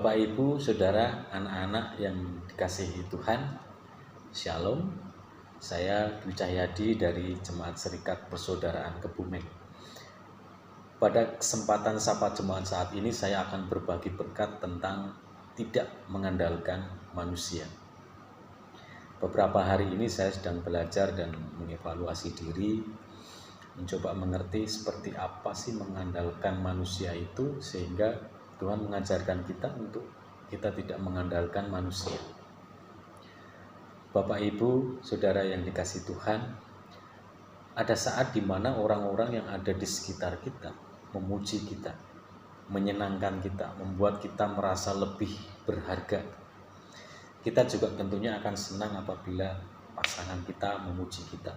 Bapak, Ibu, Saudara, anak-anak yang dikasihi Tuhan, Shalom. Saya Dwi Cahyadi dari Jemaat Serikat Persaudaraan Kebumen. Pada kesempatan Sapa Jemaat saat ini saya akan berbagi berkat tentang tidak mengandalkan manusia. Beberapa hari ini saya sedang belajar dan mengevaluasi diri, mencoba mengerti seperti apa sih mengandalkan manusia itu, sehingga Tuhan mengajarkan kita untuk kita tidak mengandalkan manusia. Bapak, Ibu, Saudara yang dikasihi Tuhan, ada saat di mana orang-orang yang ada di sekitar kita memuji kita, menyenangkan kita, membuat kita merasa lebih berharga. Kita juga tentunya akan senang apabila pasangan kita memuji kita.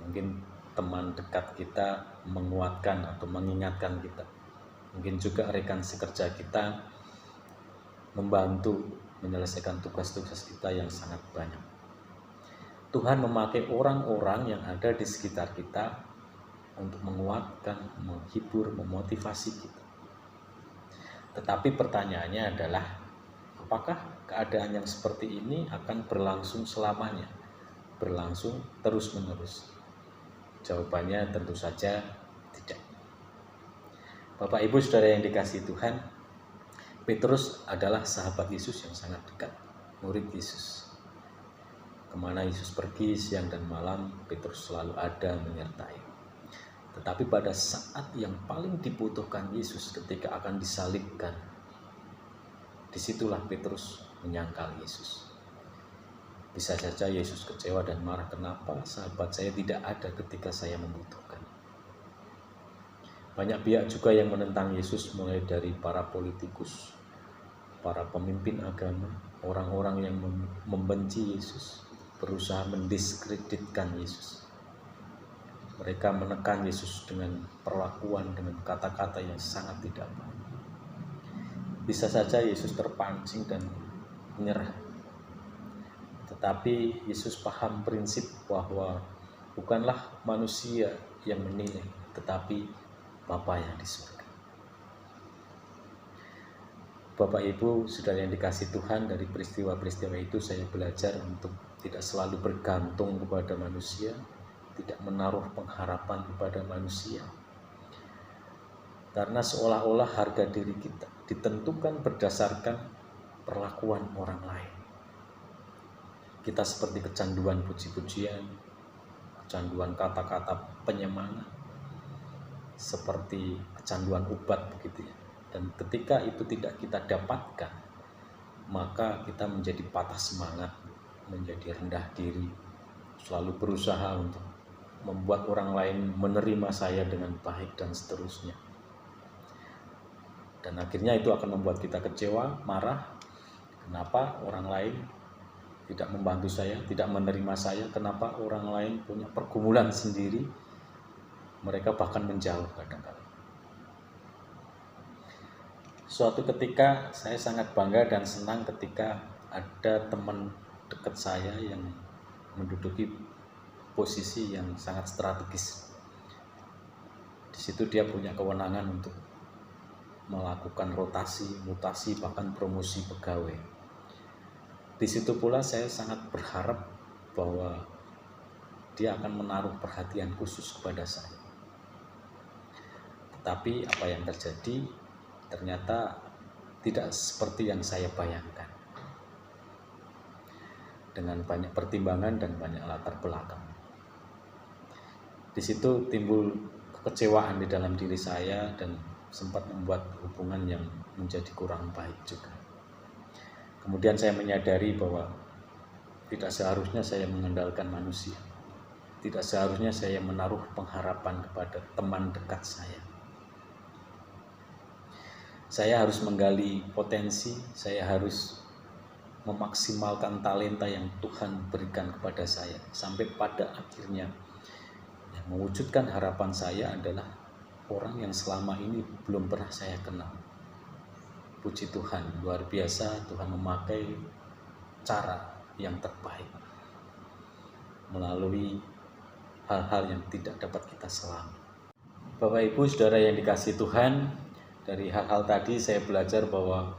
Mungkin teman dekat kita menguatkan atau mengingatkan kita. Mungkin juga rekan sekerja kita membantu menyelesaikan tugas-tugas kita yang sangat banyak. Tuhan memakai orang-orang yang ada di sekitar kita untuk menguatkan, menghibur, memotivasi kita. Tetapi pertanyaannya adalah, apakah keadaan yang seperti ini akan berlangsung selamanya? Berlangsung terus-menerus? Jawabannya tentu saja tidak. Bapak, Ibu, Saudara yang dikasihi Tuhan, Petrus adalah sahabat Yesus yang sangat dekat, murid Yesus. Kemana Yesus pergi siang dan malam, Petrus selalu ada menyertai. Tetapi pada saat yang paling dibutuhkan Yesus, ketika akan disalibkan, disitulah Petrus menyangkal Yesus. Bisa saja Yesus kecewa dan marah, kenapa sahabat saya tidak ada ketika saya membutuhkan. Banyak pihak juga yang menentang Yesus, mulai dari para politikus, para pemimpin agama, orang-orang yang membenci Yesus, berusaha mendiskreditkan Yesus. Mereka menekan Yesus dengan perlakuan, dengan kata-kata yang sangat tidak baik. Bisa saja Yesus terpancing dan menyerah. Tetapi Yesus paham prinsip bahwa bukanlah manusia yang menilai, tetapi Bapa yang di surga. Bapak, Ibu, Saudara yang dikasihi Tuhan, dari peristiwa-peristiwa itu saya belajar untuk tidak selalu bergantung kepada manusia, tidak menaruh pengharapan kepada manusia. Karena seolah-olah harga diri kita ditentukan berdasarkan perlakuan orang lain. Kita seperti kecanduan puji-pujian, kecanduan kata-kata penyemangat, seperti kecanduan obat begitu ya. Dan ketika itu tidak kita dapatkan, maka kita menjadi patah semangat, menjadi rendah diri, selalu berusaha untuk membuat orang lain menerima saya dengan baik dan seterusnya. Dan akhirnya itu akan membuat kita kecewa, marah. Kenapa orang lain tidak membantu saya, tidak menerima saya? Kenapa orang lain punya pergumulan sendiri? Mereka bahkan menjauh kadang-kadang. Suatu ketika saya sangat bangga dan senang ketika ada teman dekat saya yang menduduki posisi yang sangat strategis. Di situ dia punya kewenangan untuk melakukan rotasi, mutasi, bahkan promosi pegawai. Di situ pula saya sangat berharap bahwa dia akan menaruh perhatian khusus kepada saya. Tapi apa yang terjadi ternyata tidak seperti yang saya bayangkan. Dengan banyak pertimbangan dan banyak latar belakang. Di situ timbul kekecewaan di dalam diri saya dan sempat membuat hubungan yang menjadi kurang baik juga. Kemudian saya menyadari bahwa tidak seharusnya saya mengandalkan manusia. Tidak seharusnya saya menaruh pengharapan kepada teman dekat saya. Saya harus menggali potensi, saya harus memaksimalkan talenta yang Tuhan berikan kepada saya. Sampai pada akhirnya yang mewujudkan harapan saya adalah orang yang selama ini belum pernah saya kenal. Puji Tuhan, luar biasa Tuhan memakai cara yang terbaik melalui hal-hal yang tidak dapat kita selami. Bapak, Ibu, Saudara yang dikasihi Tuhan, dari hal-hal tadi saya belajar bahwa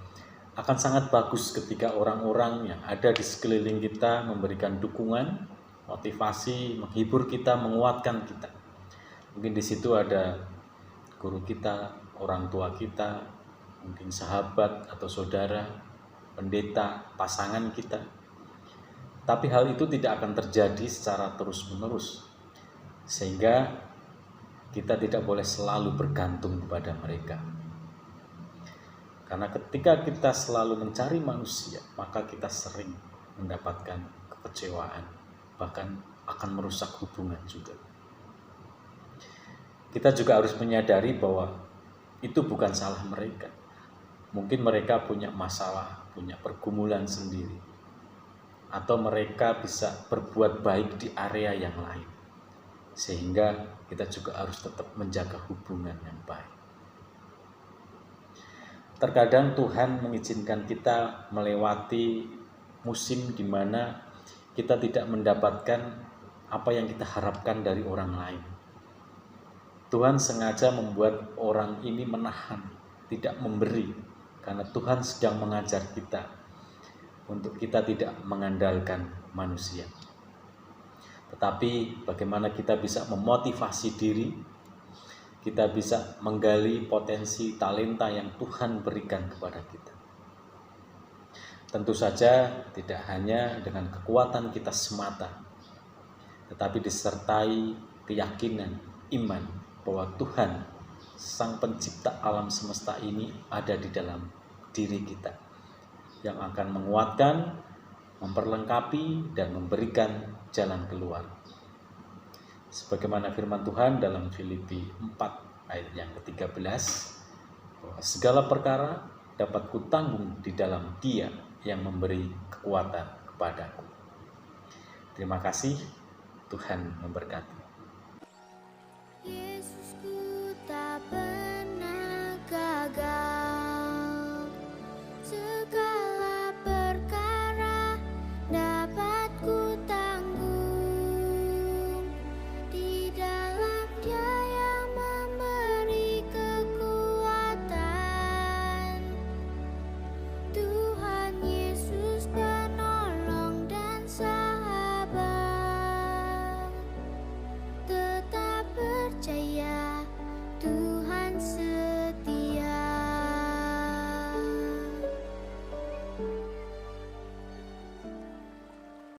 Akan sangat bagus ketika orang-orang yang ada di sekeliling kita memberikan dukungan, motivasi, menghibur kita, menguatkan kita. Mungkin di situ ada guru kita, orang tua kita, mungkin sahabat atau saudara, pendeta, pasangan kita. Tapi hal itu tidak akan terjadi secara terus-menerus, sehingga kita tidak boleh selalu bergantung kepada mereka. Karena ketika kita selalu mencari manusia, maka kita sering mendapatkan kekecewaan, bahkan akan merusak hubungan juga. Kita juga harus menyadari bahwa itu bukan salah mereka. Mungkin mereka punya masalah, punya pergumulan sendiri, atau mereka bisa berbuat baik di area yang lain. Sehingga kita juga harus tetap menjaga hubungan yang baik. Terkadang Tuhan mengizinkan kita melewati musim di mana kita tidak mendapatkan apa yang kita harapkan dari orang lain. Tuhan sengaja membuat orang ini menahan, tidak memberi, karena Tuhan sedang mengajar kita untuk kita tidak mengandalkan manusia. Tetapi bagaimana kita bisa memotivasi diri, kita bisa menggali potensi talenta yang Tuhan berikan kepada kita. Tentu saja tidak hanya dengan kekuatan kita semata, tetapi disertai keyakinan, iman bahwa Tuhan, Sang Pencipta alam semesta ini ada di dalam diri kita, yang akan menguatkan, memperlengkapi, dan memberikan jalan keluar. Sebagaimana firman Tuhan dalam Filipi 4 ayat yang ke-13, bahwa segala perkara dapat kutanggung di dalam Dia yang memberi kekuatan kepadaku. Terima kasih, Tuhan memberkati. Yesusku tak pernah gagal.